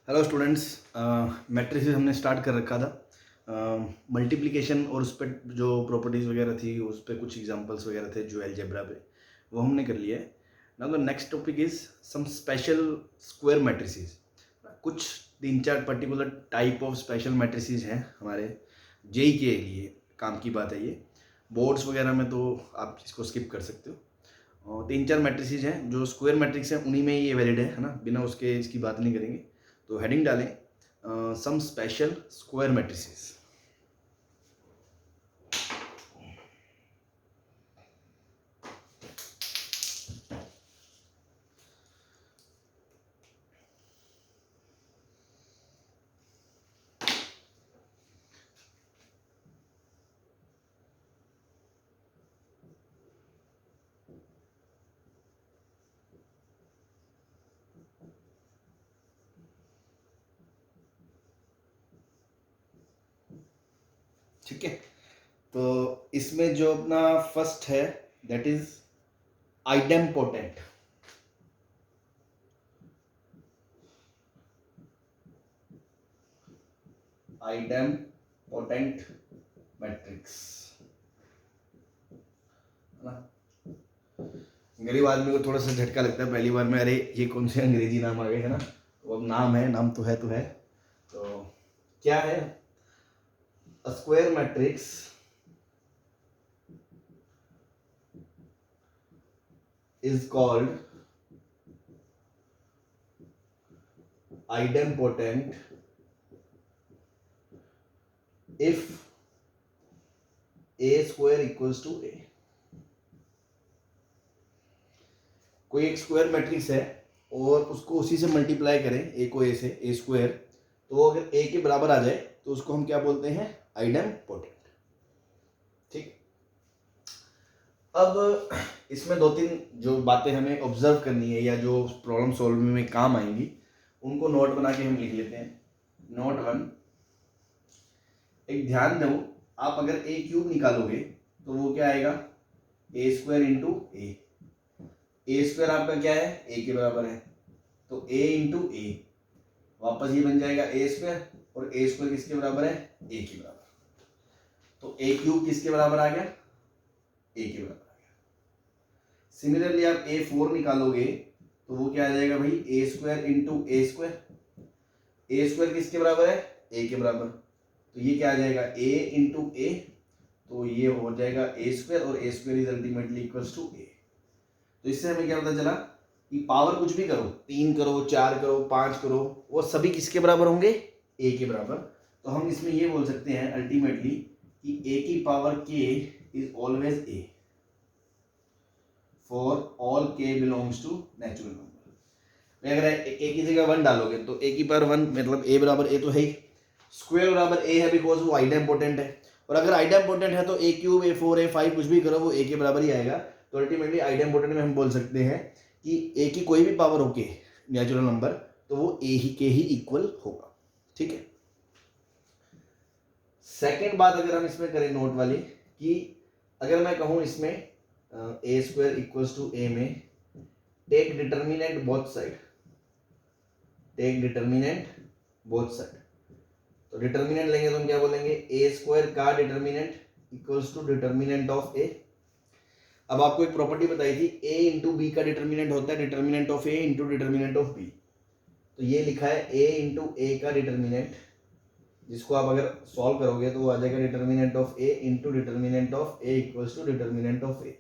Hello students, matrices हमने start कर रखा था। मल्टीप्लिकेशन और उस पर जो प्रॉपर्टीज़ वगैरह थी उस पर कुछ एग्जांपल्स वगैरह थे जो अलजेब्रा पे, वो हमने कर लिया है। Now the next topic is some special square matrices. कुछ 3-4 particular type of special matrices हैं हमारे जेई के लिए। काम की बात है ये, बोर्ड्स वगैरह में तो आप इसको स्किप कर सकते हो। और 3-4 मैट्रिसेस हैं जो स्क्वायर मैट्रिक्स हैं, उन्हीं में ये वैलिड है ना, बिना उसके इसकी बात नहीं करेंगे। तो हेडिंग डालें सम स्पेशल स्क्वायर मैट्रिसेस। ठीक है, तो इसमें जो अपना फर्स्ट है that is idempotent. Idempotent matrix है ना। गरीब आदमी को थोड़ा सा झटका लगता है पहली बार में, अरे ये कौन से अंग्रेजी नाम आ गए, है ना। तो अब नाम है, नाम तो है तो क्या है, a square matrix is called idempotent if a square equals to a। कोई एक स्क्वायर मैट्रिक्स है और उसको उसी से मल्टीप्लाई करें, ए को ए से, ए स्क्वायर, तो अगर ए के बराबर आ जाए तो उसको हम क्या बोलते हैं, आइडेम्पोटेंट। ठीक, अब इसमें 2-3 जो बातें हमें ऑब्जर्व करनी है या जो प्रॉब्लम सॉल्विंग में काम आएंगी उनको नोट बना के हम लिख लेते हैं। नोट 1, एक ध्यान दो, आप अगर ए क्यूब निकालोगे तो वो क्या आएगा, ए स्क्वायर इंटू ए। ए स्क्वायर आपका क्या है, ए के बराबर है, तो ए इंटू ए, वापस ये बन जाएगा ए स्क्वायर, और ए स्क्वायर किसके बराबर है, ए के बराबर। तो ए क्यूब किसके बराबर आ गया, ए के बराबर आ गया। सिमिलरली आप ए 4 निकालोगे तो वो क्या आ जाएगा भाई, ए स्क्वायर इंटू ए स्क्वायर। ए स्क्वायर किसके बराबर है, ए के बराबर, तो ये क्या आ जाएगा, ए इंटू ए, तो ये हो जाएगा ए स्क्वायर, और A square is ultimately equals to A. तो इससे हमें क्या पता चला कि पावर कुछ भी करो, 3 करो, 4 करो, 5 करो, वो सभी किसके बराबर होंगे, ए के बराबर। तो हम इसमें ये बोल सकते हैं अल्टीमेटली कि ए की पावर के is always A for all के बिलोंग्स टू नेचुरल नंबर। अगर ए की जगह 1 डालोगे तो ए की पावर 1 मतलब ए बराबर ए तो है ही, स्क्वायर बराबर ए है बिकॉज वो आइडेम्पोटेंट है, और अगर आइडेम्पोटेंट है तो ए क्यूब, ए 4, ए 5 कुछ भी करो वो ए के बराबर ही आएगा। तो अल्टीमेटली आइडेम्पोटेंट में हम बोल सकते हैं कि ए की कोई भी पावर होके नेचुरल नंबर तो वो ए ही के ही इक्वल होगा। ठीक है, सेकेंड बात अगर हम इसमें करें नोट वाली, कि अगर मैं कहूं इसमें A square equals to A में take determinant both side, take determinant both side, तो डिटर्मिनेंट लेंगे तो हम क्या बोलेंगे, ए स्क्वायर का determinant equals to determinant of A. अब आपको एक प्रॉपर्टी बताई थी, ए इंटू बी का डिटर्मिनेंट होता है determinant of A into determinant of B. तो ये लिखा है ए इंटू ए का डिटर्मिनेंट, जिसको आप अगर सॉल्व करोगे तो वो आ जाएगा determinant of A into determinant of A equals to determinant of A.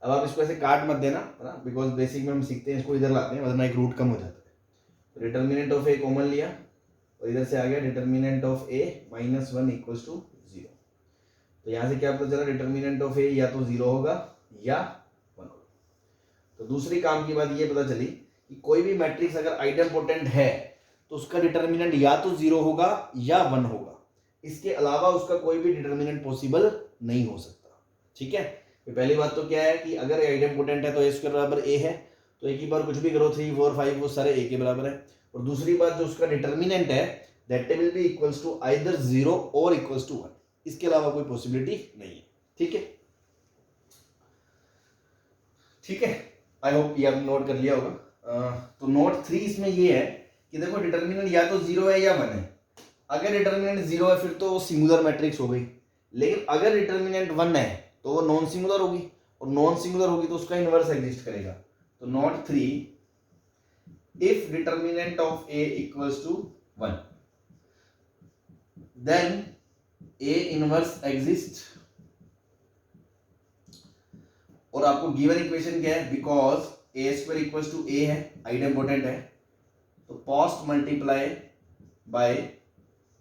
अब आप इसको ऐसे काट मत देना, है ना, बिकॉज बेसिक में हम सीखते हैं इसको इधर लाते हैं वरना एक रूट कम हो जाता है। डिटर्मिनेंट ऑफ ए कॉमन लिया और इधर से आ गया determinant of A -1 equals to 0। तो यहाँ से क्या पता चला, डिटर्मिनेंट ऑफ ए या तो 0 होगा या 1 होगा। तो दूसरी काम की बात ये पता चली कि कोई भी मैट्रिक्स अगर आइडेम्पोटेंट है तो उसका डिटर्मिनेंट या तो 0 होगा या 1 होगा, इसके अलावा उसका कोई भी डिटर्मिनेंट पॉसिबल नहीं हो सकता। ठीक है, तो पहली बात तो क्या है कि अगर आइडेम्पोटेंट है तो ए स्क्वायर बराबर ए है, तो एक ही बार कुछ भी करो, 3, 4, 5 वो सारे ए के बराबर है। और दूसरी बात जो उसका डिटर्मिनेंट है that will be equals to either 0 और इक्वल्स टू 1, इसके अलावा कोई पॉसिबिलिटी नहीं है। ठीक है, ठीक है, आई होप ये आपने नोट कर लिया होगा। तो नोट 3 इसमें ये है कि देखो डिटर्मिनेंट या तो 0 है या 1 है। अगर डिटर्मिनेंट 0 है फिर तो वो सिंगुलर मैट्रिक्स हो गई, लेकिन अगर डिटर्मिनेंट 1 है तो वो नॉन सिंगुलर होगी, और नॉन सिंगुलर होगी तो उसका इनवर्स एग्जिस्ट करेगा। तो note 3, if determinant of A equals to 1 then A inverse exist. और आपको गिवन इक्वेशन क्या है, because A square equals to A है, आइडेम्पोटेंट है, तो post multiply by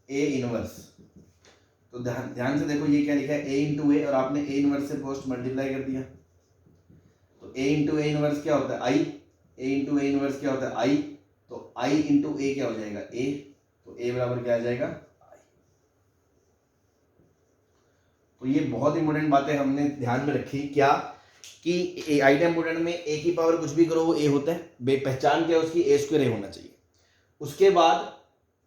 A inverse. तो ध्यान से देखो ये क्या लिखा है, ए इंटू ए, और आपने ए इनवर्स से पोस्ट मल्टीप्लाई कर दिया। तो ए इंटू ए इनवर्स क्या होता है, आई। ए इंटू ए इनवर्स क्या होता है, आई। तो आई इंटू ए क्या हो जाएगा, ए। तो ए बराबर क्या आ जाएगा, आई। तो ये बहुत इंपॉर्टेंट बातें हमने ध्यान में रखी, क्या कि आइडेम्पोटेंट में ए की पावर कुछ भी करो वो ए होता है, पहचान क्या है उसकी, ए स्क्वायर ए होना चाहिए। उसके बाद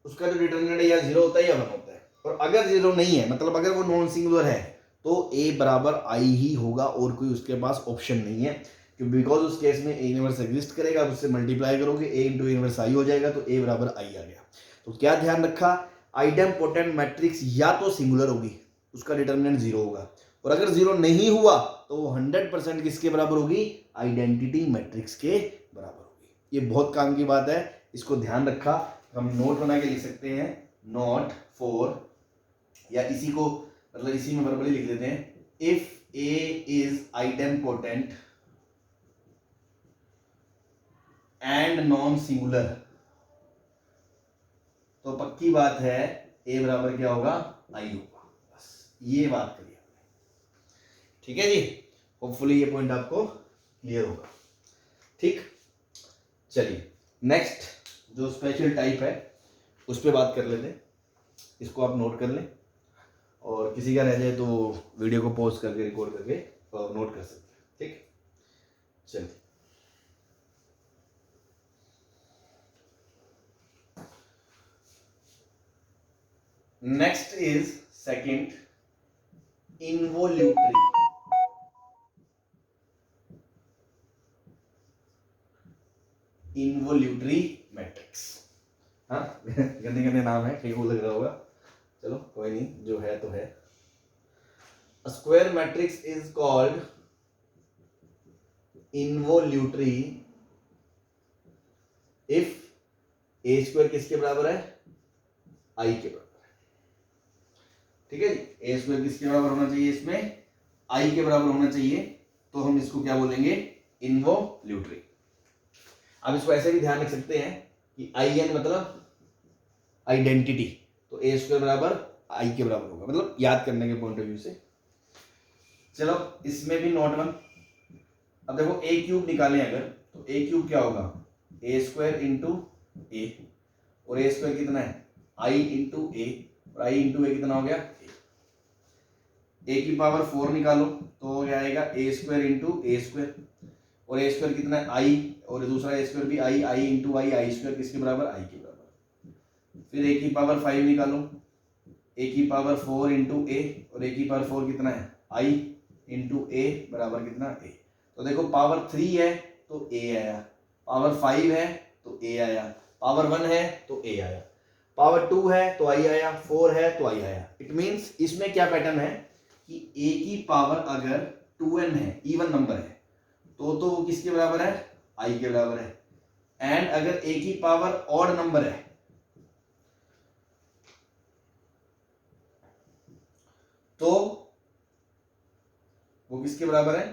उसका जो डिटर्मिनेंट या 0 होता है या 1 होता है, और अगर 0 नहीं है, मतलब अगर वो नॉन सिंगुलर है, तो ए बराबर आई ही होगा, और कोई उसके पास ऑप्शन नहीं है, क्योंकि बिकॉज उस केस में ए इनवर्स एग्जिस्ट करेगा, उससे मल्टीप्लाई करोगे, ए इंटू इनवर्स आई हो जाएगा, तो ए बराबर आई आ गया। तो क्या ध्यान रखा, आइडेम्पोटेंट मैट्रिक्स या तो सिंगुलर होगी, उसका डिटर्मिनेंट 0 होगा, और अगर 0 नहीं हुआ तो वो 100% किसके बराबर होगी, आइडेंटिटी मैट्रिक्स के बराबर होगी। ये बहुत काम की बात है, इसको ध्यान रखा। हम नोट बना के लिख सकते हैं, नोट 4, या इसी को मतलब इसी में वर्बली लिख देते हैं, if A is idempotent and non singular, तो पक्की बात है ए बराबर क्या होगा, आई होगा। बस ये बात करिए, ठीक है जी। होपफुली ये पॉइंट आपको क्लियर होगा, ठीक। चलिए नेक्स्ट जो स्पेशल टाइप है उस पर बात कर लेते हैं। इसको आप नोट कर लें, और किसी का रह जाए तो वीडियो को पॉज करके रिकॉर्ड करके नोट कर सकते हैं, ठीक। चलिए next is second, involutory. Involutory matrix, हाँ गंदे गंदे नाम है, कहीं को लग रहा होगा, चलो कोई नहीं, जो है तो है। A square matrix is called involutory if a square किसके बराबर है, आई के बराबर है, ठीक है जी। a स्क्वायर किसके बराबर होना चाहिए, इसमें आई के बराबर होना चाहिए, तो हम इसको क्या बोलेंगे, इन्वोल्यूटरी। अब इसको ऐसे भी ध्यान रख सकते हैं कि आई एन मतलब आइडेंटिटी, तो ए स्क्वायर बराबर आई के बराबर होगा, मतलब याद करने के पॉइंट ऑफ व्यू से। चलो इसमें भी नोट 1। अब देखो ए क्यूब निकालें अगर, तो ए क्यूब क्या होगा, ए स्क्वायर इंटू ए, और ए स्क्वायर कितना है, आई इंटू ए, और आई इंटू ए कितना हो गया, ए की पावर 4 निकालो तो हो जाएगा A square into A square, और ए स्क्वायर कितना है, आई, और दूसरा ए स्क्वायर भी आई, आई इंटू आई, आई स्क्वायर किसके बराबर, आई के बराबर। फिर ए की पावर 5 निकालो, ए की पावर 4 इंटू ए, और ए की पावर 4 कितना है, आई इंटू ए बराबर कितना, ए। तो देखो पावर 3 है तो ए आया, पावर 5 है तो ए आया, पावर 1 है तो ए आया, पावर 2 है तो आई आया, 4 है तो आई आया। इट मीन्स इसमें क्या पैटर्न है कि ए की पावर अगर 2n है, इवन नंबर है, तो वो किसके बराबर है, आई के बराबर है। एंड अगर ए की पावर ऑड नंबर है, तो वो किसके बराबर है,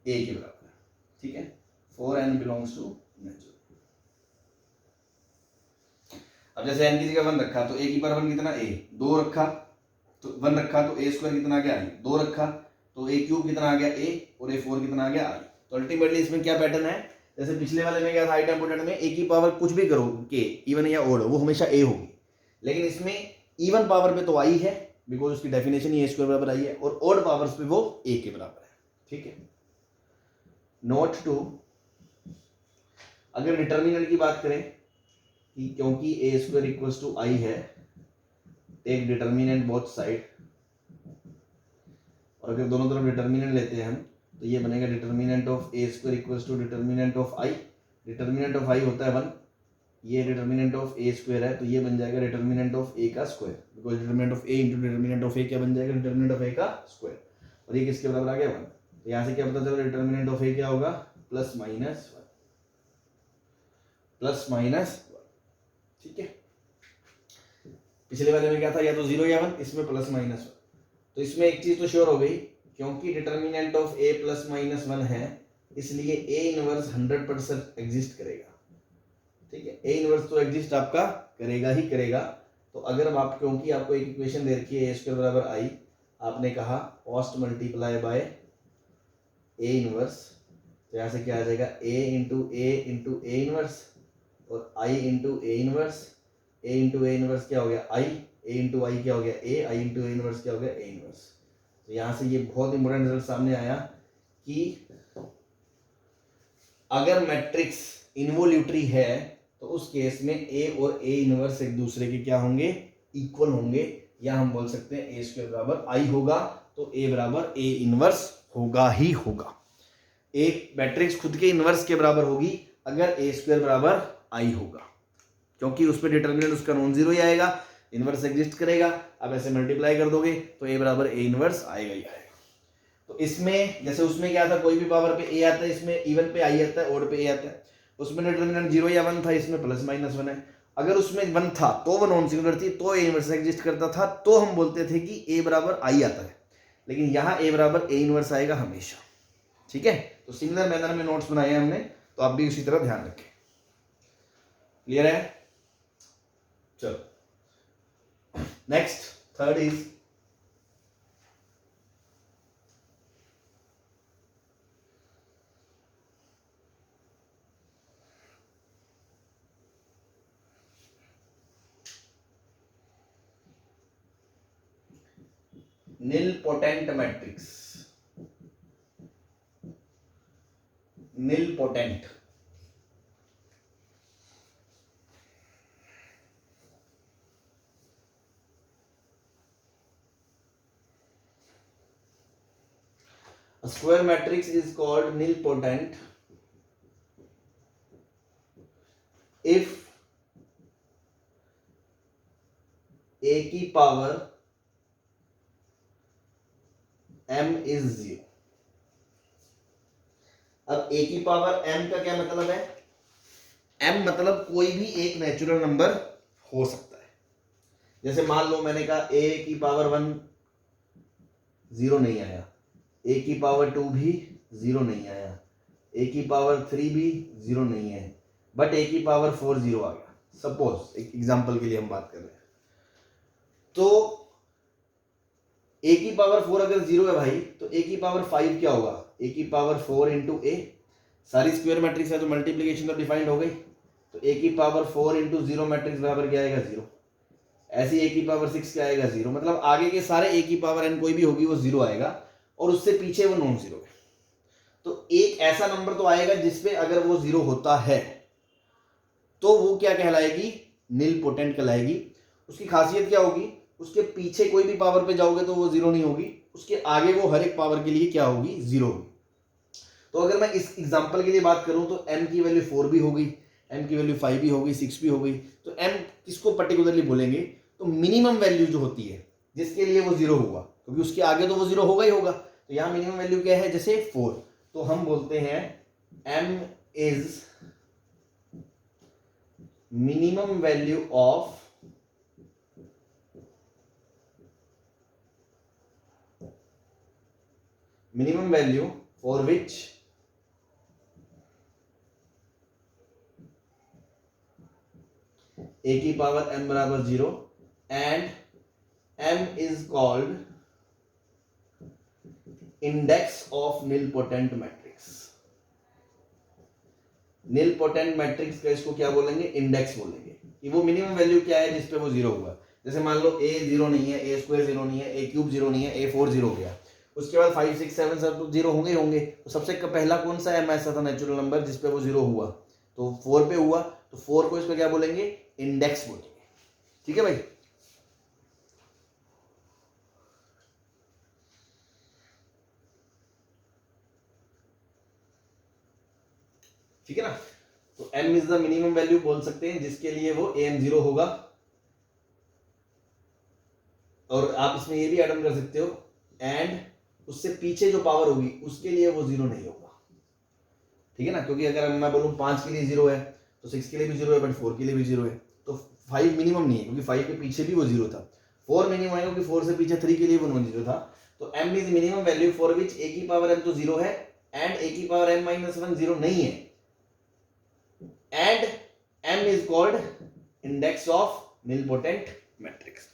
ए के बराबर है, ठीक है। 4n belongs to natural. अब जैसे n किसी का 1 रखा तो a की पावर 1 कितना, a, 2 रखा तो 1 रखा तो a स्क्वायर कितना आ गया, आई, 2 रखा तो a क्यूब कितना आ गया, a, और a4 कितना आ गया, आई। तो अल्टीमेटली इसमें क्या पैटर्न है, जैसे पिछले वाले में क्या था, आइडेम्पोटेंट में a की पावर कुछ भी करो के, इवन या ओड, वो हमेशा a होगी, लेकिन इसमें इवन पावर पे तो आई है, बिकॉज उसकी डेफिनेशन ही a स्क्वायर बराबर आई है, और ओड पावर्स पे वो a के बराबर है, ठीक है। नोट 2, अगर डिटर्मिनेंट की बात करें कि क्योंकि ए स्क्वायर इक्वल्स टू आई है, टेक डिटर्मिनेंट बोथ साइड, और अगर दोनों तरफ डिटर्मिनेंट लेते हैं हम, तो ये बनेगा determinant of A square equals to determinant of I. Determinant of I होता है 1, ये डिटर्मिनेंट ऑफ ए स्क्वायर है, तो ये बन जाएगा डिटर्मिनेंट ऑफ ए का square, because determinant of A into determinant of A क्या बन जाएगा, डिटर्मिनेंट ऑफ ए का स्क्वायर, और ये किसके बराबर आ गया 1। तो यहाँ से क्या पता चला, डिटर्मिनेंट ऑफ ए क्या होगा, प्लस माइनस 1, प्लस माइनस 1, ठीक है। पिछले वाले में क्या था, या तो 0 या 1, इसमें प्लस माइनस 1। तो इसमें एक चीज तो श्योर हो गई, क्योंकि determinant of A plus minus 1 है, इसलिए ए इनवर्स 100% एग्जिस्ट करेगा, ठीक है। ए इनवर्स तो एग्जिस्ट आपका करेगा ही करेगा। तो अगर आप, क्योंकि आपको एक इक्वेशन दे रखी है ए स्क्वायर बराबर आई, आपने कहा cost multiply by A inverse, तो यहाँ से क्या आ जाएगा, ए इंटू ए इनवर्स, और I into A inverse, A into A inverse क्या हो गया आई, ए इंटू आई क्या हो गया ए, आई इंटू ए इनवर्स क्या हो गया ए इनवर्स। तो यहाँ से ये बहुत इंपॉर्टेंट रिजल्ट सामने आया कि अगर मैट्रिक्स इनवोल्यूटरी है तो उस केस में ए और ए इनवर्स एक दूसरे के क्या होंगे, इक्वल होंगे, या हम बोल सकते हैं ए स्क्वायर बराबर आई होगा, तो ए बराबर ए इनवर्स होगा ही होगा। एक मैट्रिक्स खुद के इनवर्स के बराबर होगी अगर ए स्क्वायर बराबर आई होगा, क्योंकि उसमें डिटर्मिनेंट उसका नॉन जीरो ही आएगा, इनवर्स एग्जिस्ट करेगा। अब ऐसे मल्टीप्लाई कर दोगे तो ए बराबर ए इनवर्स आएगा ही आएगा। तो इसमें जैसे उसमें क्या था, कोई भी पावर पे ए आता है, इसमें इवन पे आई आता है, ऑड पे ए आता है। उसमें डिटर्मिनेंट 0 या 1 था, इसमें प्लस माइनस 1 है। अगर उसमें 1 था तो वो नॉन सिंगुलर थी, तो ए इनवर्स एग्जिस्ट करता था, तो हम बोलते थे कि ए बराबर आई आता है। लेकिन यहाँ ए बराबर ए इनवर्स आएगा हमेशा, ठीक है। तो सिमिलर मैनर में नोट्स बनाए हमने, तो आप भी उसी तरह ध्यान रखें। क्लियर है? चलो next, third is nilpotent matrix. nilpotent a square matrix is called nilpotent if a की पावर m is 0। अब a की पावर m का क्या मतलब है, m मतलब कोई भी एक नेचुरल नंबर हो सकता है। जैसे मान लो मैंने कहा a की पावर 1 0 नहीं आया, a की पावर 2 भी 0 नहीं आया, a की पावर 3 भी 0 नहीं है, बट a की पावर 4 0 आ गया। सपोज एक एग्जांपल के लिए हम बात कर रहे हैं, तो a की पावर 4 अगर 0 है भाई, तो a की पावर 5 क्या होगा, a की पावर 4 इंटू ए, सारी स्क्वायर मैट्रिक्स है तो मल्टीप्लीकेशन तो डिफाइंड हो गई, तो a की पावर 4 इंटू 0 मैट्रिक्स बराबर क्या आएगा 0। ऐसे a की पावर 6 क्या आएगा 0, मतलब आगे के सारे a की पावर n कोई भी होगी वो 0 आएगा, और उससे पीछे वो नॉन जीरो है। तो एक ऐसा नंबर तो आएगा जिसपे अगर वो 0 होता है तो वो क्या कहलाएगी, निलपोटेंट कहलाएगी। उसकी खासियत क्या होगी, उसके पीछे कोई भी पावर पे जाओगे तो वो 0 नहीं होगी, उसके आगे वो हर एक पावर के लिए क्या होगी, 0 होगी। तो अगर मैं इस एग्जांपल के लिए बात करूं तो m की वैल्यू 4 भी हो गई, m की वैल्यू 5 भी हो गई, 6 भी हो गई। तो m किसको पर्टिकुलरली बोलेंगे, तो मिनिमम वैल्यू जो होती है जिसके लिए वो 0 होगा, क्योंकि उसके आगे तो वो 0 होगा ही होगा। तो यहाँ मिनिमम वैल्यू क्या है, जैसे 4, तो हम बोलते हैं m is minimum value of minimum value for which a की पावर m बराबर 0 and m is called index of nilpotent matrix। nilpotent matrix का इसको क्या बोलेंगे, इंडेक्स बोलेंगे, कि वो मिनिमम वैल्यू क्या है जिसपे वो 0 हुआ। जैसे मान लो a 0 नहीं है, a स्क्वायर 0 नहीं है, a क्यूब 0 नहीं है, a 4 0 हो गया, उसके बाद 5 6 7 सब तो 0 होंगे होंगे। तो सबसे पहला कौन सा m ऐसा था नेचुरल नंबर जिसपे वो 0 हुआ, तो 4 पे हुआ, तो 4 को इसको क्या बोलेंगे, इंडेक्स बोलेंगे। ठीक है भाई, ठीक है ना। तो m is the minimum value बोल सकते हैं जिसके लिए वो am 0 होगा। और आप इसमें ये भी ऐड ऑन कर सकते हो एंड उससे पीछे जो पावर होगी उसके लिए वो 0 नहीं होगा, ठीक है ना। क्योंकि अगर मैं बोलूँ 5 के लिए 0 है तो 6 के लिए भी 0 है, बट 4 के लिए भी 0 है, तो 5 मिनिमम नहीं है क्योंकि 5 के पीछे भी वो 0 था। 4 मिनिमम है क्योंकि 4 से पीछे 3 के लिए वो नॉन 0 था। तो m is minimum value for which a की पावर m तो 0 है एंड a की पावर m माइनस 1 0 नहीं है, and m is called index of nilpotent matrix.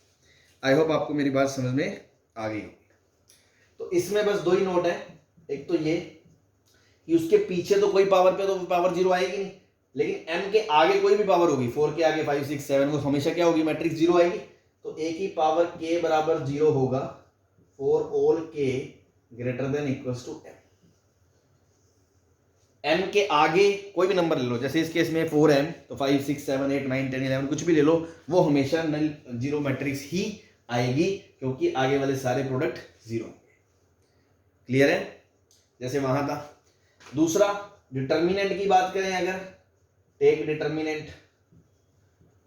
I hope आपको मेरी बात समझ में आ गई होगी। तो इसमें बस दो ही नोट है, एक तो ये कि उसके पीछे तो कोई पावर पे तो पावर 0 आएगी नहीं, लेकिन m के आगे कोई भी पावर होगी, 4 के आगे 5 6 7 वो हमेशा क्या होगी, मैट्रिक्स 0 आएगी। तो a की पावर k बराबर 0 होगा for all k greater than equals to m। m के आगे कोई भी नंबर ले लो, जैसे इस केस में 4m, तो 5 6 7 8 9 10 11 कुछ भी ले लो, वो हमेशा नल 0 मैट्रिक्स ही आएगी क्योंकि आगे वाले सारे प्रोडक्ट 0 होंगे। क्लियर है, जैसे वहां था। दूसरा डिटर्मिनेंट की बात करें अगर, टेक डिटर्मिनेंट,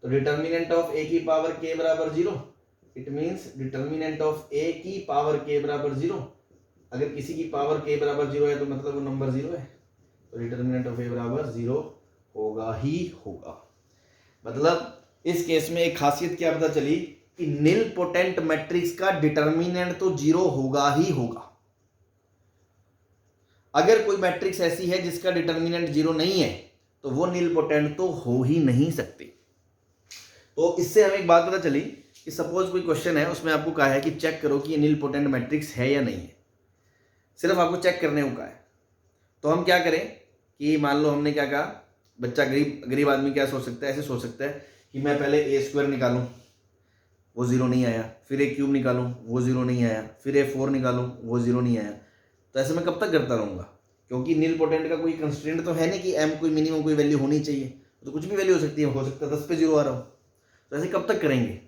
तो डिटर्मिनेंट ऑफ a की पावर k बराबर 0, it means determinant of a की पावर k बराबर 0। अगर किसी की पावर k बराबर 0 है तो मतलब वो नंबर 0 है, तो डिटर्मिनेंट ऑफ a बराबर 0 होगा ही होगा। मतलब इस केस में एक खासियत क्या पता चली कि निल पोटेंट मैट्रिक्स का डिटर्मिनेंट तो 0 होगा ही होगा। अगर कोई मैट्रिक्स ऐसी है जिसका डिटर्मिनेंट 0 नहीं है तो वो निल पोटेंट तो हो ही नहीं सकती। तो इससे हमें एक बात पता चली कि सपोज कोई क्वेश्चन है, उसमें आपको कहा है कि चेक करो कि ये निल पोटेंट मैट्रिक्स है या नहीं है, सिर्फ आपको चेक करने को कहा है। तो हम क्या करें कि मान लो हमने क्या कहा, बच्चा गरीब आदमी क्या सोच सकता है, ऐसे सोच सकता है कि मैं पहले ए स्क्वायर निकालूं, वो 0 नहीं आया, फिर ए क्यूब निकालूं, वो 0 नहीं आया, फिर ए 4 निकालूं, वो 0 नहीं आया। तो ऐसे मैं कब तक करता रहूंगा, क्योंकि निल पोटेंट का कोई कंस्ट्रेंट तो है नहीं कि m कोई मिनिमम कोई वैल्यू होनी चाहिए, तो कुछ भी वैल्यू हो सकती है, हो सकता है 10 पे 0 आ रहा हो। तो ऐसे कब तक करेंगे,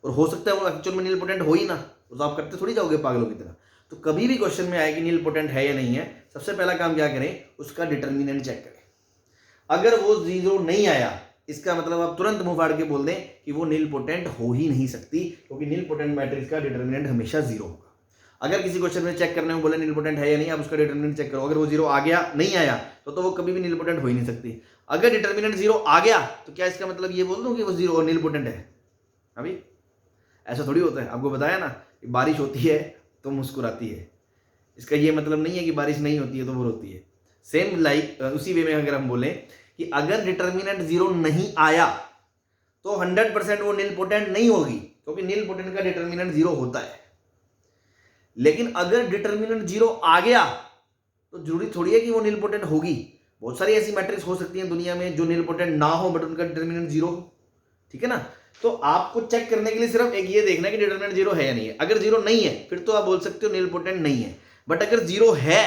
और हो सकता है वो एक्चुअल में निल पोटेंट हो ही ना, तो आप करते थोड़ी जाओगे पागलों की तरह। तो कभी भी क्वेश्चन में आए कि निल पोटेंट है या नहीं है, सबसे पहला काम क्या करें, उसका डिटर्मिनेंट चेक करें। अगर वो 0 नहीं आया, इसका मतलब आप तुरंत मुंह फाड़ के बोल दें कि वो निल पोटेंट हो ही नहीं सकती, क्योंकि निल पोटेंट मैट्रिक्स का डिटर्मिनेंट हमेशा 0 होगा। अगर किसी क्वेश्चन में चेक करने में बोले निल पोटेंट है या नहीं, आप उसका डिटर्मिनेंट चेक करो, अगर वो 0 आ गया, नहीं आया, तो वो कभी भी निल पोटेंट हो ही नहीं सकती। अगर डिटर्मिनेंट 0 आ गया तो क्या इसका मतलब ये बोल दूं कि वो 0 निल पोटेंट है? अभी ऐसा थोड़ी होता है। आपको बताया ना, बारिश होती है तो मुस्कुराती है, इसका ये मतलब नहीं है कि बारिश नहीं होती है तो वो रोती है। सेम लाइक उसी वे में अगर हम बोले कि अगर डिटर्मिनेंट 0 नहीं आया तो 100% वो निल पोटेंट नहीं होगी, क्योंकि निल पोटेंट का डिटर्मिनेंट 0 होता है। लेकिन अगर डिटर्मिनेंट 0 आ गया तो जरूरी थोड़ी है कि वो निल पोटेंट होगी। बहुत सारी ऐसी मैट्रिक्स हो सकती हैं दुनिया में जो निल पोटेंट ना हो बट उनका डिटर्मिनेंट 0 हो, ठीक है ना। तो आपको चेक करने के लिए सिर्फ एक ये देखना है कि डिटर्मिनेंट 0 है या नहीं है। अगर 0 नहीं है फिर तो आप बोल सकते हो निल पोटेंट नहीं है, बट अगर 0 है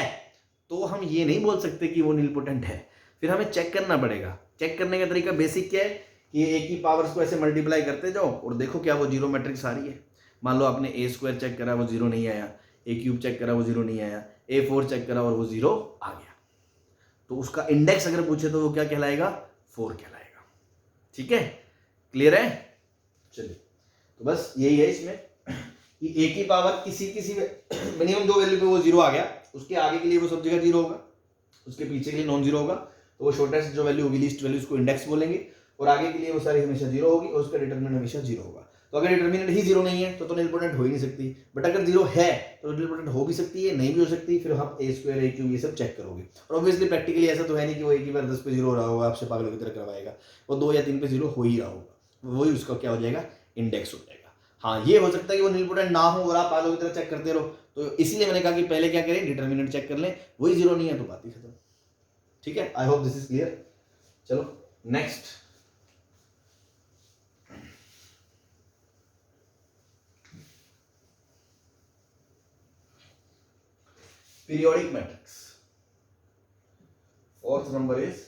तो हम ये नहीं बोल सकते कि वो निल पोटेंट है। फिर हमें चेक करना पड़ेगा। चेक करने का तरीका बेसिक क्या है कि ए की पावर्स को ऐसे मल्टीप्लाई करते जाओ और देखो क्या वो 0 मैट्रिक्स आ रही है। मान लो आपने ए स्क्वायर चेक करा, वो 0 नहीं आया, ए क्यूब चेक करा, वो 0 नहीं आया, ए 4 चेक करा और वो 0 आ गया, तो उसका इंडेक्स अगर पूछे तो वो क्या कहलाएगा, 4 कहलाएगा। ठीक है, क्लियर है। चलिए, तो बस यही है इसमें कि ए की पावर किसी मिनिमम 2 वैल्यू पे वो 0 आ गया, उसके आगे के लिए वो सब जगह 0 होगा, उसके पीछे के लिए नॉन 0 होगा, तो वो शॉर्टेस्ट जो वैल्यू होगी, लीस्ट वैल्यू, उसको इंडेक्स बोलेंगे, और आगे के लिए वो सारी हमेशा 0 होगी और उसका डिटर्मिनेंट हमेशा 0 होगा। तो अगर डिटर्मिनेंट ही 0 नहीं है तो निल पोटेंट हो ही नहीं सकती, बट अगर 0 है तो निल पोटेंट हो भी सकती है, नहीं भी हो सकती। फिर हम ए स्क्वायर, ए क्यूब, ये सब चेक करोगे। और ऑब्वियसली प्रैक्टिकली ऐसा तो है नहीं कि वो एक ही बार 10 पे 0 हो रहा होगा, आपसे पागलों की तरह करवाएगा, वो 2 या 3 पे 0 हो ही रहा होगा, वही उसका क्या हो जाएगा, इंडेक्स हो जाएगा। हाँ, ये हो सकता है कि वो निल पोटेंट ना हो और आप पागलों की तरह चेक करते रहो, तो इसीलिए मैंने कहा कि पहले क्या करें, डिटर्मिनेंट चेक कर लें, वही 0 नहीं है तो बात ही खत्म। ठीक है, I hope this is clear. चलो next, periodic matrix. Fourth number is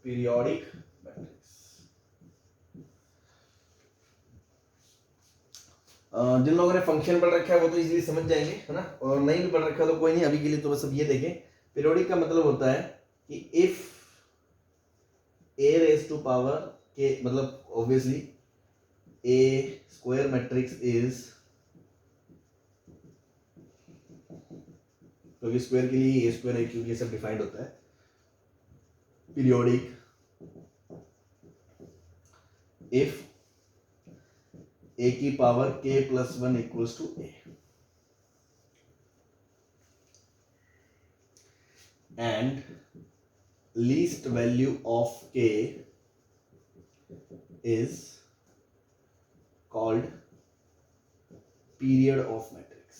periodic matrix. जिन लोगों ने फंक्शन पढ़ रखा है वो तो इजीली समझ जाएंगे, है ना, और नहीं भी पढ़ रखा तो कोई नहीं, अभी के लिए तो बस अब ये देखें। पीरियोडिक का मतलब होता है कि इफ पावर के मतलब obviously A square matrix is, क्योंकि स्क्वायर के लिए ए स्क्वायर ए क्यूब ये सब डिफाइंड होता है, पीरियोडिक इफ ए की power k plus 1 equals to A and least value of k is called period of matrix.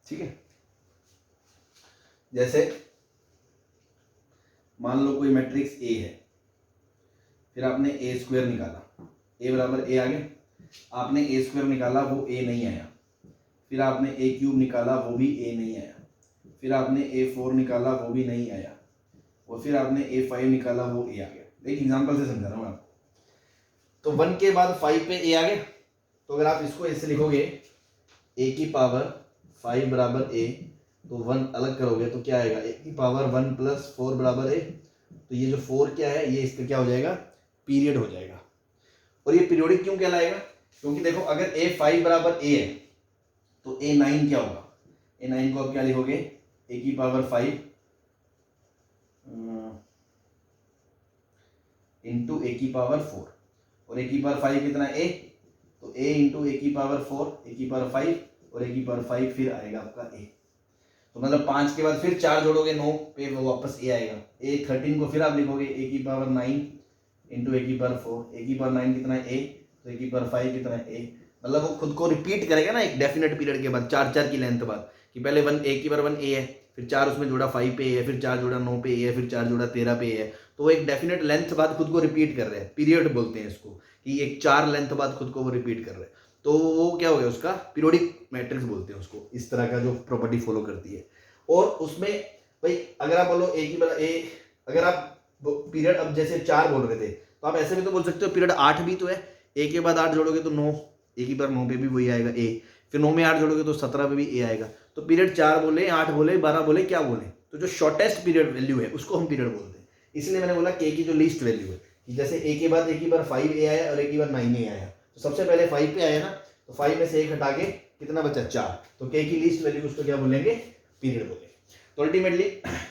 ठीक है, जैसे मान लो कोई मैट्रिक्स ए है, फिर आपने ए स्क्वायर निकाला, ए बराबर ए आ गया, आपने ए स्क्वायर निकाला वो ए नहीं आया, फिर आपने ए क्यूब निकाला वो भी ए नहीं आया, फिर आपने A4 निकाला वो भी नहीं आया, और फिर आपने A5 निकाला वो A आ गया। एक एग्जांपल से समझा रहा हूँ आपको। तो 1 के बाद 5 पे A आ गया, तो अगर आप इसको ऐसे लिखोगे A की पावर 5 बराबर A, तो 1 अलग करोगे तो क्या आएगा, A की पावर 1 प्लस 4 बराबर A, तो ये जो 4 क्या है ये इसका क्या हो जाएगा, पीरियड हो जाएगा। और ये पीरियोडिक क्यों कहलाएगा, क्योंकि देखो अगर A5 बराबर A है तो A9 क्या होगा, A9 को आप क्या लिखोगे, ए की पावर 5 इंटू ए की पावर 4, और ए की पावर 5 कितना ए, तो ए इंटू ए की पावर 4, ए की पावर 5 और ए की पावर 5 फिर आएगा आपका ए, तो मतलब 5 के बाद फिर 4 जोड़ोगे 9 पे वो वापस ए आएगा। ए 13 को फिर आप लिखोगे ए की पावर 9 इंटू ए की पावर 4, ए की पावर 9 कितना है ए, तो ए की पावर 5 कितना है ए, मतलब वो खुद को रिपीट करेगा ना एक डेफिनेट पीरियड के बाद, 4 की लेंथ बाद, कि पहले 1 ए की पावर 1 ए है, फिर 4 उसमें जोड़ा 5 पे है, फिर 4 जोड़ा 9 पे है, फिर 4 जोड़ा 13 पे है, तो वो एक डेफिनेट लेंथ बाद खुद को रिपीट कर रहे हैं, पीरियड बोलते हैं इसको, कि एक 4 लेंथ बाद खुद को वो रिपीट कर रहे हैं, तो वो क्या हो गया उसका पीरियोडिक मैट्रिक्स बोलते हैं उसको, इस तरह का जो प्रॉपर्टी फॉलो करती है। और उसमें भाई अगर आप बोलो ए की बराबर ए, अगर आप पीरियड अब जैसे 4 बोल रहे थे तो आप ऐसे भी तो बोल सकते हो पीरियड 8 भी तो है, ए के बाद 8 जोड़ोगे तो 9, ए की बार 9 पे भी वही आएगा ए, फिर 9 में 8 जोड़ोगे तो 17 पे भी ए आएगा, तो पीरियड 4 बोले 8 बोले 12 बोले क्या बोले, तो जो शॉर्टेस्ट पीरियड वैल्यू है उसको हम पीरियड बोलते हैं। इसलिए मैंने बोला के की जो लीस्ट वैल्यू है, कि जैसे ए के बाद ए की बार 5 ए आया और ए की बार 9 ए आया, तो सबसे पहले 5 पे आया ना, तो 5 में से 1 हटा के कितना बचा 4, तो के की लीस्ट वैल्यू उसको क्या बोलेंगे, पीरियड बोलेंगे। तो अल्टीमेटली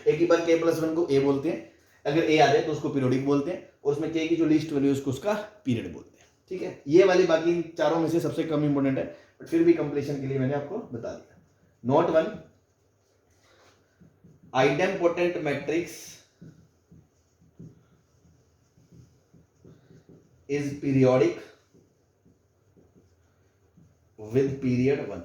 ए की बार के प्लस 1 को ए बोलते हैं, अगर ए आ जाए तो उसको पीरियोडिक बोलते हैं, और उसमें के की जो लीस्ट वैल्यू है उसको उसका पीरियड बोलते हैं। ठीक है, ये वाली बाकी चारों में से सबसे कम इंपोर्टेंट है, बट फिर भी कंप्लीशन के लिए मैंने आपको बता दिया। Note 1, idempotent matrix is periodic with period 1।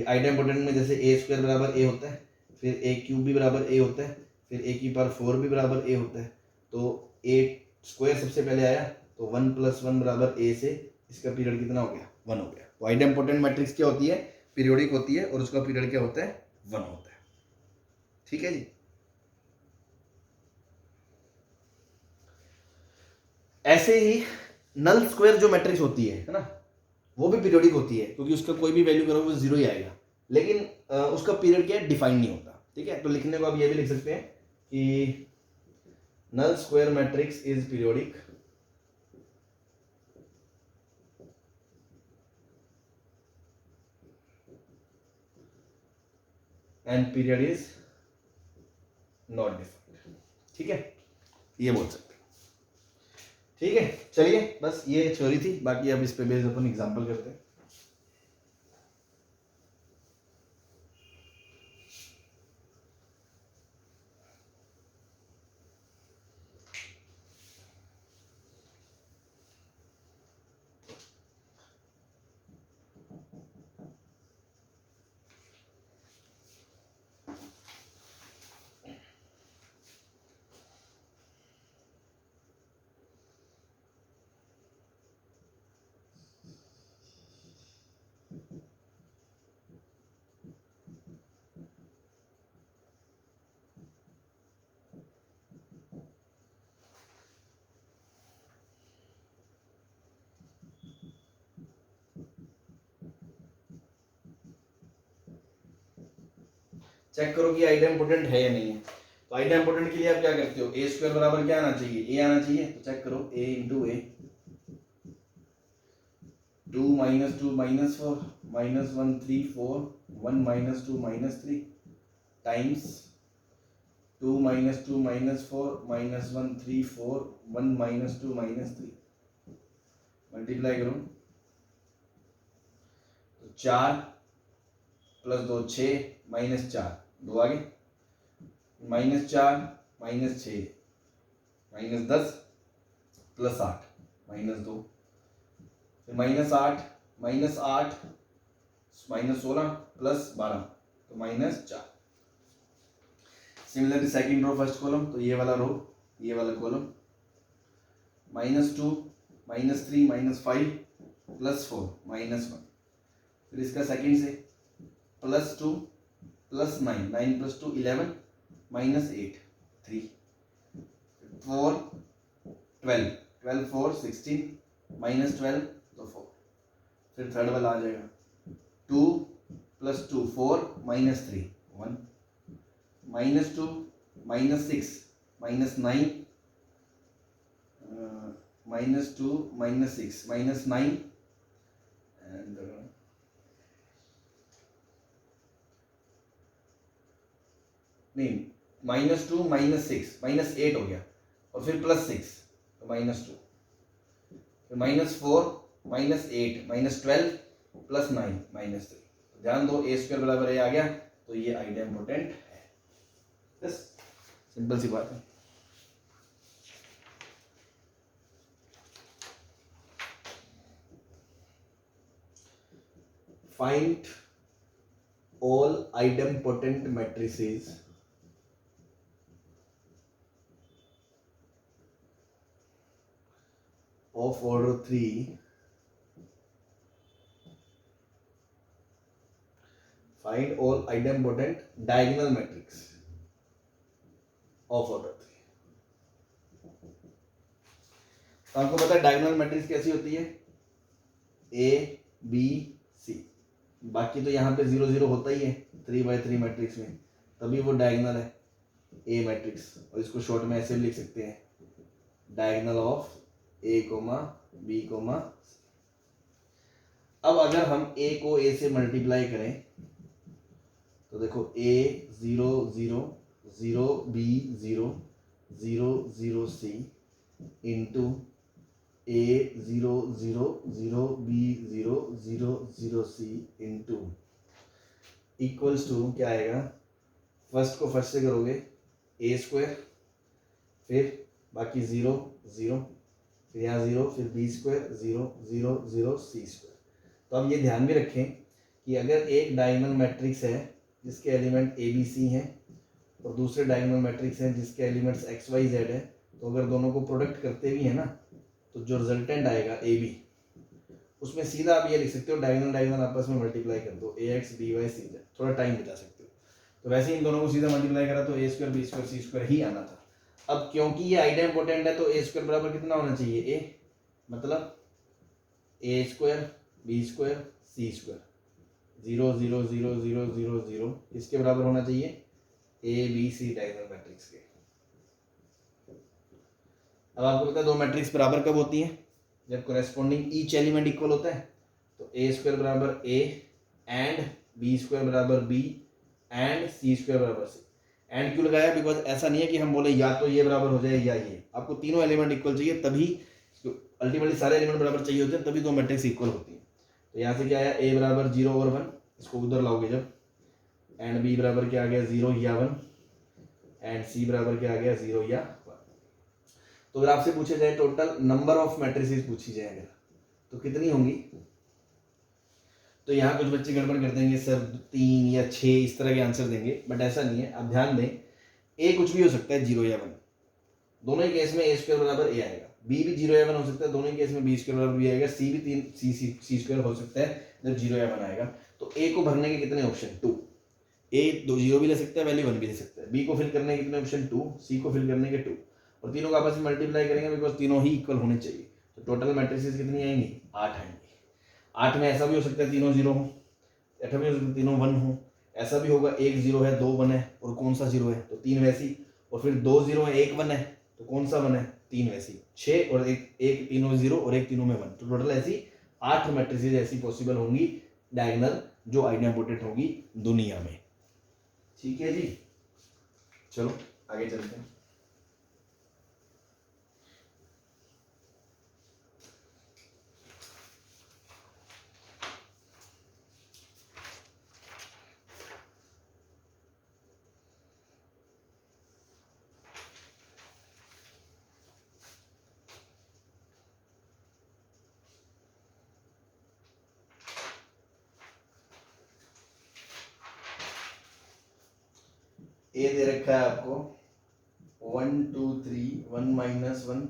Idempotent में जैसे ए स्क्वायर बराबर ए होता है, फिर ए क्यूब भी बराबर ए होता है, फिर ए की पावर 4 भी बराबर ए होता है, तो ए स्क्वायर सबसे पहले आया, तो 1 प्लस 1 बराबर ए से इसका पीरियड कितना हो गया, 1 हो गया। तो आइडेम्पोटेंट मैट्रिक्स क्या होती है, पीरियोडिक होती है, और उसका पीरियड क्या होता है, 1 होता है। ठीक है जी। ऐसे ही नल स्क्वायर जो मैट्रिक्स होती है ना, वो भी पीरियोडिक होती है, क्योंकि उसका कोई भी वैल्यू करोगे वो 0 ही आएगा, लेकिन उसका पीरियड क्या है, डिफाइन नहीं होता। ठीक है, तो लिखने को आप ये भी लिख सकते हैं कि null square matrix is periodic and period is not defined. ठीक है, ये बोल सकते हैं। ठीक है, चलिए बस ये थ्योरी थी, बाकी अब इस पे बेस्ड अपन एग्जांपल करते हैं। चेक करो कि आइडेम्पोटेंट है या नहीं है। तो आइडेम्पोटेंट के लिए आप क्या करते हो, ए स्क्वायर बराबर क्या आना चाहिए, ए आना चाहिए। तो चेक करो, ए इंटू ए, 2 - 2 -4 -1 3 4 1 - 2 -3 टाइम्स 2 - 2 -4 -1 3 4 1 - 2 -3 मल्टीप्लाई करो तो 4 + 2 6 -4 2 आगे -4 -6 -10 + 8 -2 फिर -8 -8 -16 + 12 तो -4। Similarly second row first column, तो ये वाला रो ये वाला कॉलम -2 -3 -5 + 4 -1 फिर इसका सेकंड से +2 + 9 9 + 2 11 -8 3 4 12 12 4 16 -12 तो 4 फिर थर्ड वाला आ जाएगा 2 + 2 4 -3 1 -2 -6 -9 -2 -6 -9 and नहीं -2 -6 -8 हो गया और फिर +6 तो -2 फिर -4 -8 -12 + 9 -3। ध्यान दो ए स्क्वायर बराबर ए आ गया, तो ये आइडेम्पोटेंट है। बस सिंपल सी बात है। Find all idempotent matrices of order 3 find all idempotent diagonal matrix of order 3। तो आपको पता है डायगोनल मैट्रिक्स कैसी होती है, ए बी सी। बाकी तो यहाँ पे 0 0 होता ही है 3x3 मैट्रिक्स में, तभी वो डायगोनल है ए मैट्रिक्स। और इसको शॉर्ट में ऐसे लिख सकते हैं, diagonal of A comma B comma C. अब अगर हम ए को ए से मल्टीप्लाई करें तो देखो A 0 0 0 B 0 0 0 C into A 0 0 0 B 0 0 0 C into equals to क्या आएगा, फर्स्ट को फर्स्ट से करोगे ए स्क्वायर, फिर बाकी 0 0 फिर यहाँ 0 फिर बी स्क्वायर 0 0 0 सी स्क्वायर। तो अब ये ध्यान भी रखें कि अगर एक डायगोनल मैट्रिक्स है जिसके एलिमेंट ए बी सी हैं और दूसरे डायगोनल मैट्रिक्स हैं जिसके एलिमेंट्स एक्स वाई जेड है, तो अगर दोनों को प्रोडक्ट करते भी है ना, तो जो रिजल्टेंट आएगा ए बी, उसमें सीधा आप ये लिख सकते हो डायगोनल डायगोनल आपस में मल्टीप्लाई कर दो, A X D Y C Z, थोड़ा टाइम बचा सकते हो। तो वैसे ही इन दोनों को सीधा मल्टीप्लाई करा तो ए स्क्वायर बी स्क्वायर सी स्क्वायर ही आना था। अब क्योंकि ये आइडेम्पोटेंट है तो ए स्क्वायर बराबर कितना होना चाहिए, ए, मतलब ए स्क्वायर बी स्क्वायर सी स्क्वायर 0 0 0 0 0 0 इसके बराबर होना चाहिए A B C diagonal matrix के। अब आपको पता है दो मैट्रिक्स बराबर कब होती हैं, जब कोरेस्पोंडिंग ईच एलिमेंट इक्वल होता है। तो ए स्क्वायर बराबर ए एंड बी स्क्वायर बराबर बी एंड सी स्क्वायर बराबर सी। एंड क्यों लगाया, बिकॉज ऐसा नहीं है कि हम बोले या तो ये बराबर हो जाए या ये, आपको तीनों एलिमेंट इक्वल चाहिए, तभी अल्टीमेटली सारे एलिमेंट बराबर चाहिए होते हैं, तभी दो मैट्रिक्स इक्वल होती है। तो यहाँ से क्या आया, ए बराबर 0 और 1, इसको उधर लाओगे जब, एंड बी बराबर क्या आ गया 0 या 1 एंड सी बराबर क्या आ गया 0 या 1। तो अगर आपसे पूछे जाए टोटल नंबर ऑफ मैट्रिसेस पूछी जाए अगर, तो कितनी होंगी, तो यहाँ कुछ बच्चे गड़बड़ कर देंगे सर 3 या 6 इस तरह के आंसर देंगे, बट ऐसा नहीं है। आप ध्यान दें, ए कुछ भी हो सकता है 0 या 1, दोनों ही केस में ए स्क्वायर बराबर ए आएगा। बी भी 0 या 1 हो सकता है, दोनों ही केस में बी स्क्वायर बराबर बी आएगा। सी भी 3 सी स्क्वायर हो सकता है जब 0 या 1 आएगा। तो ए को भरने के कितने ऑप्शन, 2। ए 2 0 भी ले सकता है, वैल्यू 1 भी ले सकता है। बी को फिल करने के कितने ऑप्शन, 2। सी को फिल करने के 2, और तीनों को आपस में मल्टीप्लाई करेंगे बिकॉज तीनों ही इक्वल होने चाहिए। तो टोटल मैट्रिसेस कितनी आएंगी, 8 आएंगी। 8 में ऐसा भी हो सकता है तीनों 0 हो, ऐसा भी हो सकता है तीनों 1 हो, ऐसा भी होगा, एक जीरो है, दो वन है, और कौन सा जीरो है, तो तीन वैसी, और फिर दो जीरो है, एक वन है, तो कौन सा वन है, तीन वैसी, छः और एक तीनों में जीरो और एक तीनों में वन, तो टोटल ऐसी 8 मैट्रिसेस ऐसी पॉसिबल होंगी डायगोनल जो आइडेम्पोटेंट होगी दुनिया में। ठीक है जी, चलो आगे चलते हैं। ए दे रखा है आपको 1 2 3 1 minus 1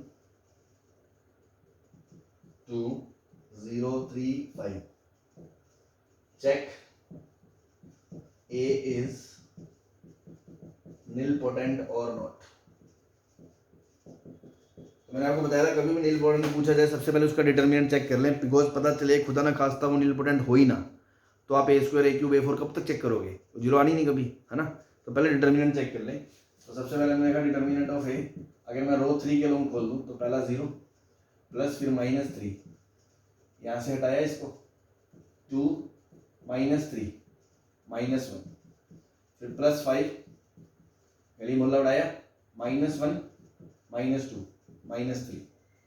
2 0 3 5 check A is nilpotent और नॉट। मैंने आपको बताया था कभी भी nilpotent पूछा जाए सबसे पहले उसका डिटर्मिनेंट चेक कर लें, बिकॉज पता चले खुदा ना खास्ता वो nilpotent हो ही ना, तो आप ए स्क्वायर ए क्यूब ए फोर कब तक चेक करोगे, जीरो आनी नहीं कभी, है ना। तो पहले डिटर्मिनेंट चेक कर लें। तो सबसे पहले मैंने कहा डिटर्मिनेंट ऑफ ए, अगर मैं रो 3 के लोग खोल दूँ तो पहला 0 प्लस फिर -3, यहाँ से हटाया इसको 2 -3 -1 फिर +5 गली मोहल्ला उड़ाया -1 -2 -3,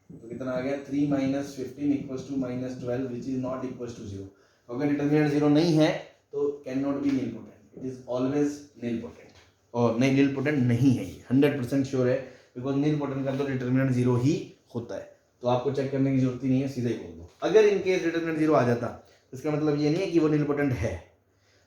तो कितना आ गया 3 - 15 = -12 which is not equal to 0। अगर डिटर्मिनेंट 0 नहीं है तो can not be nilpotent, it is always nilpotent। और नहीं nilpotent नहीं है ये 100% श्योर है, बिकॉज nilpotent का तो डिटर्मिनेंट 0 ही होता है, तो आपको चेक करने की जरूरत ही नहीं है, सीधा ही बोल दो। अगर इनकेस डिटर्मिनेंट 0 आ जाता इसका मतलब ये नहीं है कि वो nilpotent है,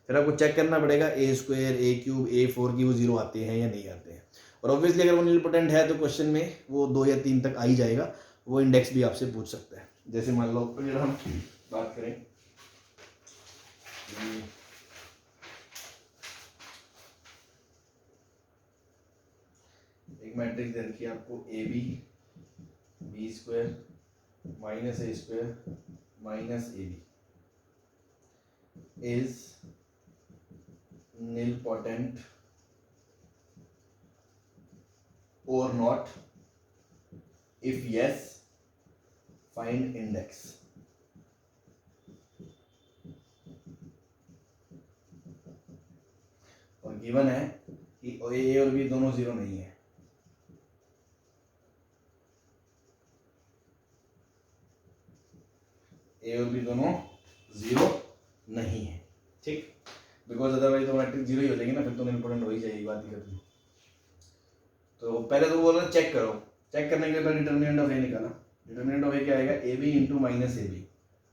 फिर आपको चेक करना पड़ेगा ए स्क्वायर ए क्यूब ए फोर की वो 0 आते हैं या नहीं आते हैं। और ऑब्वियसली अगर वो nilpotent है तो क्वेश्चन में वो 2 या 3 तक आ ही जाएगा, वो इंडेक्स भी आपसे पूछ सकता है। जैसे मान लो अगर हम बात करें एक मैट्रिक्स दे रखी है आपको A B B square minus A square minus A B is nilpotent or not, if yes find index। और गिवन है कि ए और बी दोनों 0 नहीं है, ए और बी दोनों 0 नहीं है, ठीक, बिकॉज अदरवाइज तो मैट्रिक्स 0 ही हो जाएगी ना, फिर तो nilpotent हो ही जाएगी, बात ही खत्म। तो पहले तो बोल रहा चेक करो, चेक करने के लिए पहले डिटर्मिनेंट ऑफ ए निकाला। डिटर्मिनेंट ऑफ ए क्या आएगा, A B into minus A B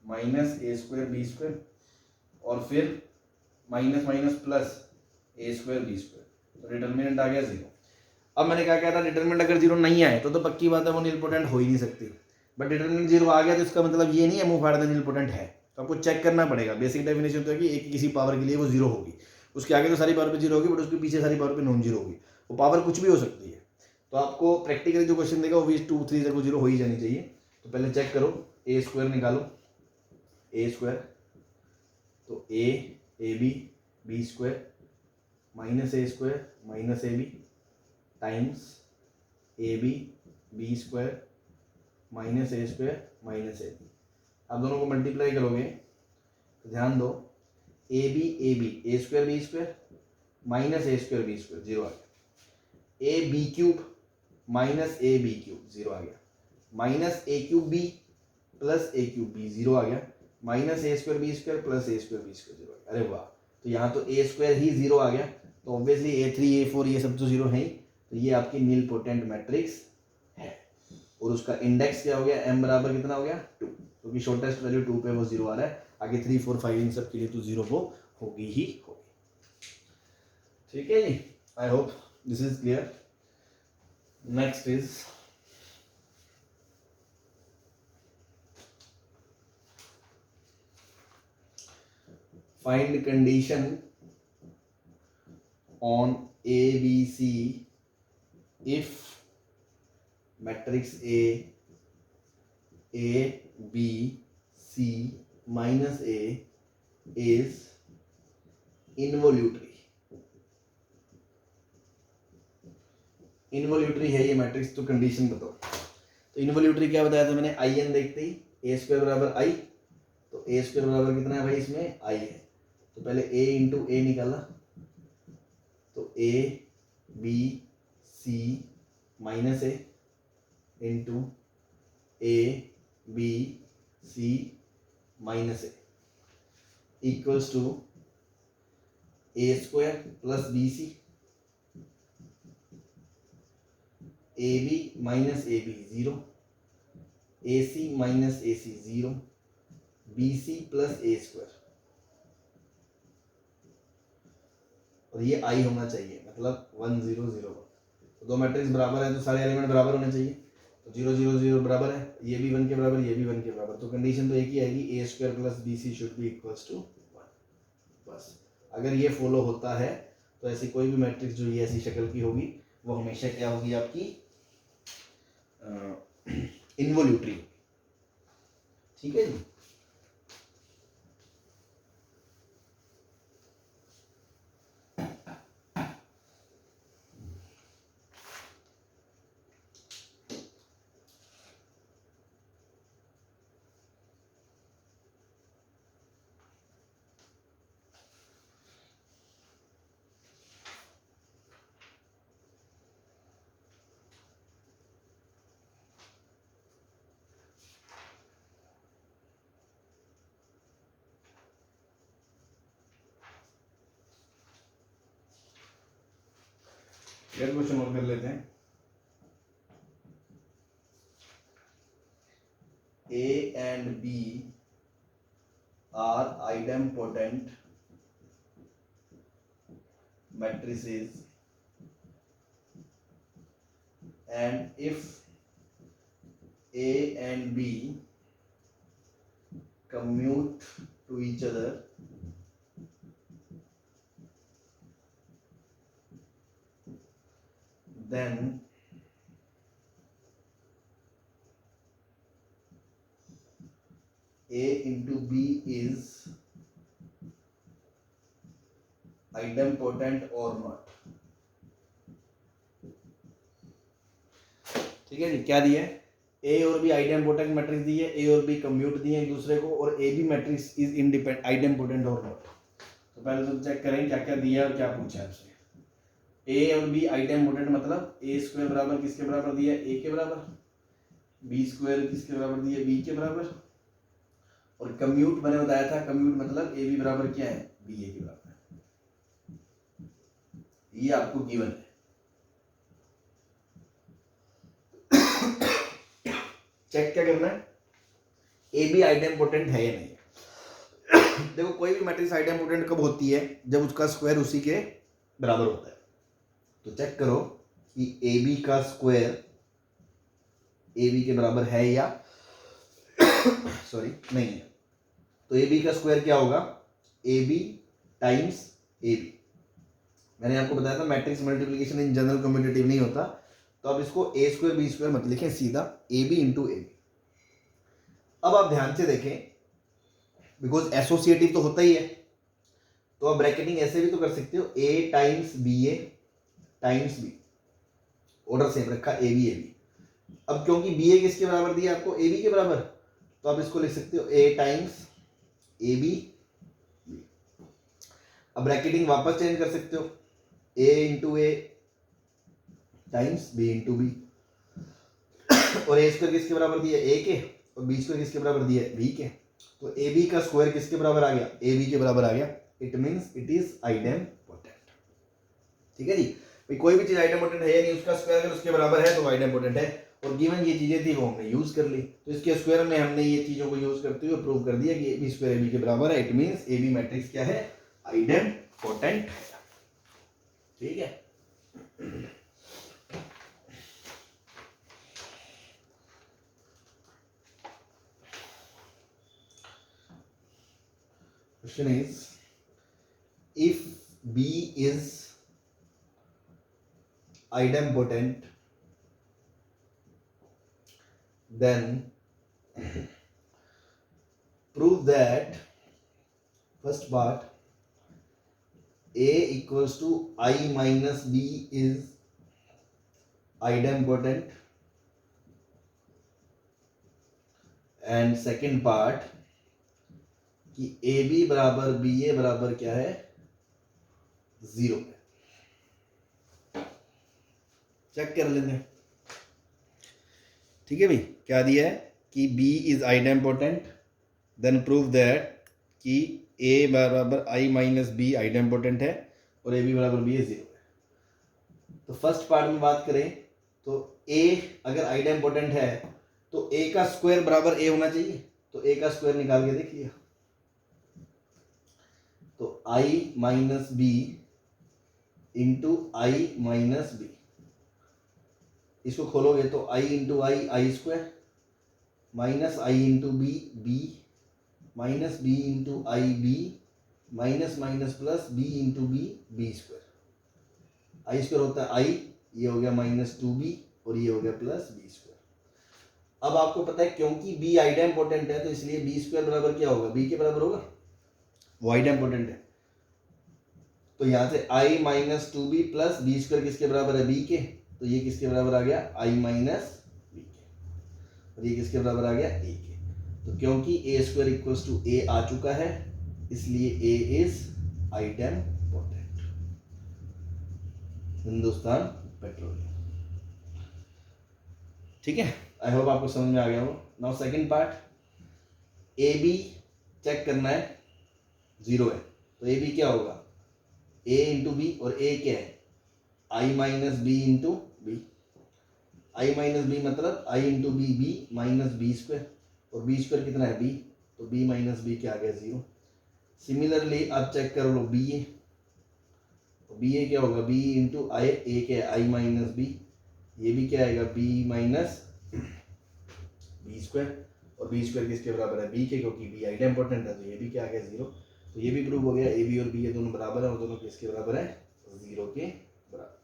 minus A square B square और फिर minus minus plus A square B square, तो डिटर्मिनेंट आ गया 0। अब मैंने क्या था, डिटर्मिनेंट अगर 0 नहीं आए तो पक्की बात है वो nilpotent हो ही नहीं सकती, बट डिटर्मिनेंट 0 आ गया तो इसका मतलब ये नहीं है मुंह फाड़ दे nilpotent है, तो आपको चेक करना पड़ेगा। बेसिक डेफिनेशन तो है कि एक किसी पावर के लिए वो 0 होगी, उसके आगे तो सारी पावर पे 0 होगी, बट उसके पीछे सारी पावर पे नॉन 0 होगी, वो पावर कुछ भी हो सकती है। तो आपको प्रैक्टिकली जो क्वेश्चन देगा वो भी 2 3 तक 0 हो ही जानी चाहिए। तो पहले चेक करो, ए स्क्वायर निकालो, ए स्क्वायर तो A B B square minus A square minus A B times A B square minus A square minus A B. आप दोनों को मल्टीप्लाई करोगे तो ध्यान दो, A B A square B square minus A square B square 0 आ गया, A B cube minus A B cube 0 आ गया, minus A cube B plus A cube B 0 आ गया, minus A square B square plus A square B square 0 आ गया। अरे वाह, तो यहाँ तो ए स्क्वायर ही 0 आ गया, तो ऑब्वियसली ए3 ए4 ये सब तो 0 है ही, तो ये आपकी nilpotent मैट्रिक्स है। और उसका इंडेक्स क्या हो गया, m बराबर कितना हो गया 2, क्योंकि शॉर्टेस्ट वैल्यू 2 पे वो 0 आ रहा है, आगे 3 4 5 इन सब के लिए तो 0 वो होगी ही होगी। ठीक है जी, I hope this is clear. Next is find condition on A B C if matrix A B C minus A is involutory है ये मैट्रिक्स, तो कंडीशन बताओ। तो इनवोल्यूटरी क्या बताया था मैंने, आई एन देखते ही ए स्क्वायर बराबर आई, तो ए स्क्वायर बराबर कितना है भाई, इसमें आई है, तो पहले ए इंटू ए निकाला, तो A B C minus A into A B C minus A equals to A square plus B C, A B minus A B zero, A C minus A C zero, B C plus A square, और ये आई होना चाहिए, मतलब 1 0 0 1। तो दो matrix बराबर है तो सारे एलिमेंट बराबर होने चाहिए, तो 0 0 0 बराबर है, ये भी 1 के बराबर, ये भी 1 के बराबर, तो कंडीशन तो एक ही आएगी, A square plus B C should be equals to 1। बस अगर ये फॉलो होता है तो ऐसी कोई भी मैट्रिक्स जो ये ऐसी शक्ल की होगी वो हमेशा क्या होगी, आपकी इनवोल्यूटरी। ठीक है जी। एक क्वेश्चन और कर लेते हैं। A and B are idempotent matrices, and if A and B commute to each other, then A into B is idempotent or not। ठीक है जी। क्या दिया है, ए और बी आइडेम्पोटेंट मैट्रिक्स दी है, ए और बी कम्यूट दिए एक दूसरे को, और A B matrix is independent idempotent और नॉट। तो पहले तो चेक करें क्या क्या दिया और क्या पूछा है आपसे। ए और बी आइडेम्पोटेंट मतलब ए स्क्वायर बराबर किसके बराबर दिया है, ए के बराबर, बी स्क्वायर किसके बराबर दिया है, बी के बराबर, और कम्यूट मैंने बताया था, कम्यूट मतलब ए बी बराबर क्या है, बी ए के बराबर। ये आपको गिवन है। चेक क्या करना है, ए बी आइडेम्पोटेंट है या नहीं। देखो कोई भी मैट्रिक्स आइडेम्पोटेंट कब होती है, जब उसका स्क्वायर उसी के बराबर होता है। तो चेक करो कि ए बी का स्क्वायर ए बी के बराबर है या सॉरी नहीं है। तो ए बी का स्क्वायर क्या होगा, A B times A B. मैंने आपको बताया था matrix multiplication in general commutative नहीं होता, तो अब इसको ए स्क्वायर बी स्क्वायर मत लिखें, सीधा A B into A B. अब आप ध्यान से देखें, बिकॉज एसोसिएटिव तो होता ही है, तो आप ब्रैकेटिंग ऐसे भी तो कर सकते हो, ए टाइम्स बी ए टाइम्स बी, ऑर्डर सेम रखा, ए बी ए बी। अब क्योंकि बी ए किसके बराबर दिया आपको, ए बी के बराबर, तो आप इसको लिख सकते हो ए टाइम्स ए बी। अब ब्रैकेटिंग वापस चेंज कर सकते हो, ए इंटू ए टाइम्स बी इंटू बी, और ए स्क्वायर किसके बराबर दिया, ए के, और बी स्क्वायर किसके बराबर दिया, बी के। तो ए बी का स्क्वायर किसके बराबर आ गया, ए बी के बराबर आ गया। It means it is idempotent. ठीक है जी। भाई कोई भी चीज आइडेम्पोटेंट है या नहीं, उसका स्क्वायर अगर उसके बराबर है तो आइडेम्पोटेंट है। और गिवन ये चीजें थी वो हमने यूज कर ली, तो इसके स्क्वायर में हमने ये चीजों को यूज करते हुए प्रूव कर दिया कि A B square A B के बराबर है। It means A B matrix क्या है, आइडेम्पोटेंट है। ठीक है। Question is, if B is idempotent, then prove that, first part, A equals to I minus B is idempotent, and second part कि A B बराबर बी ए बराबर क्या है, 0 है। चेक कर लेते हैं, ठीक है भाई। क्या दिया है कि B is idempotent, then prove that कि A बराबर I माइनस बी आइडेम्पोटेंट है और ए बी बराबर बी है 0 है। तो फर्स्ट पार्ट में बात करें तो A अगर आइडेम्पोटेंट है तो A का स्क्वायर बराबर A होना चाहिए, तो A का स्क्वायर निकाल के देखिए। तो I minus B into I minus B, इसको खोलोगे तो I into I I square minus I into B B minus B into I B minus minus plus B into B B square. I square होता है आई, ये हो गया minus 2b और ये हो गया प्लस बी स्क्वायर। अब आपको पता है क्योंकि b आइडेम्पोटेंट है तो इसलिए बी स्क्वायर बराबर क्या होगा, b के बराबर होगा, वो आइडेम्पोटेंट है। तो यहां से i minus 2b plus B square किसके बराबर है, b के, तो ये किसके बराबर आ गया, i माइनस बी के, और ये किसके बराबर आ गया, a के। तो क्योंकि a square equals to a आ चुका है इसलिए a is idempotent. Hindustan petroleum, ठीक है। आई होप आपको समझ में आ गया हो। Now second part, A B check करना है, 0 है, तो ए बी क्या होगा, a इंटू बी, और a क्या है, i minus B into B. I minus B मतलब i into B, B minus B square, और बी स्क्वायर कितना है b, तो b माइनस बी क्या आ गया, 0। सिमिलरली आप चेक कर लो बी ए, तो बी ए क्या होगा, b इंटू आई, ए क्या है i माइनस बी, ये भी क्या आएगा b माइनस बी स्क्वायर, और बी स्क्वायर किसके बराबर है, b के, क्योंकि b आइडेम्पोटेंट है तो ये भी क्या आ गया, 0। तो ये भी प्रूव हो गया, ए बी और बी ये दोनों बराबर है और दोनों किसके बराबर है, 0 के बराबर।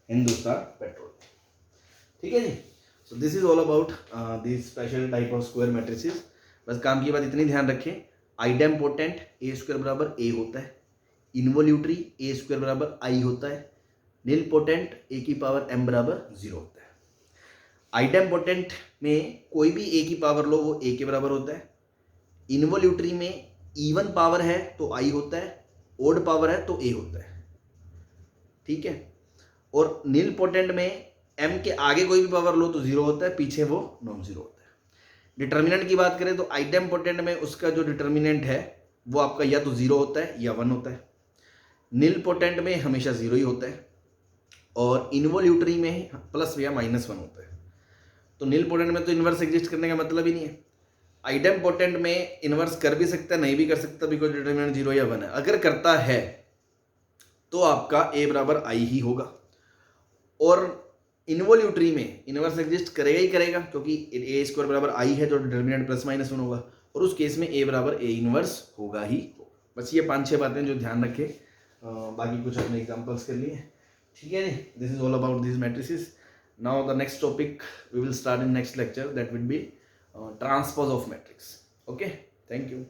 हिंदुस्तान पेट्रोल, ठीक है जी। So this is all about this special type of square matrices. बस काम की बात इतनी ध्यान रखें, आइडेम्पोटेंट ए स्क्वायर बराबर ए होता है, इन्वोल्यूटरी ए स्क्वायर बराबर आई होता है, नील पोटेंट ए की पावर m बराबर 0 होता है। आइडेम्पोटेंट में कोई भी ए की पावर लो वो ए के बराबर होता है, इन्वोल्यूटरी में इवन पावर है तो आई होता है, ओड पावर है तो ए होता है, ठीक है। और नील पोटेंट में m के आगे कोई भी पावर लो तो 0 होता है, पीछे वो नॉन 0 होता है। डिटर्मिनेंट की बात करें तो आइडेम्पोटेंट में उसका जो डिटर्मिनेंट है वो आपका या तो 0 होता है या 1 होता है, नील पोटेंट में हमेशा 0 ही होता है, और इन्वोल्यूटरी में प्लस या माइनस 1 होता है। तो नील पोटेंट में तो इन्वर्स एग्जिस्ट करने का मतलब ही नहीं है। आइडेम्पोटेंट में इन्वर्स कर भी सकता है, नहीं भी कर सकता, बिकॉज डिटर्मिनेंट 0 या 1 है। अगर करता है तो आपका a बराबर i ही होगा, और इन्वोल्यूटरी में इन्वर्स एग्जिस्ट करेगा ही करेगा क्योंकि a स्क्वायर बराबर i है जो डिटर्मिनेंट प्लस माइनस 1 होगा, और उस केस में a बराबर a इन्वर्स होगा ही होगा। बस ये 5-6 बातें जो ध्यान रखें, बाकी कुछ अपने एग्जाम्पल्स कर लिए, ठीक है जी। This is all about this matrices. Now the next topic we will start in next lecture, that will be transpose of matrix. Okay, thank you.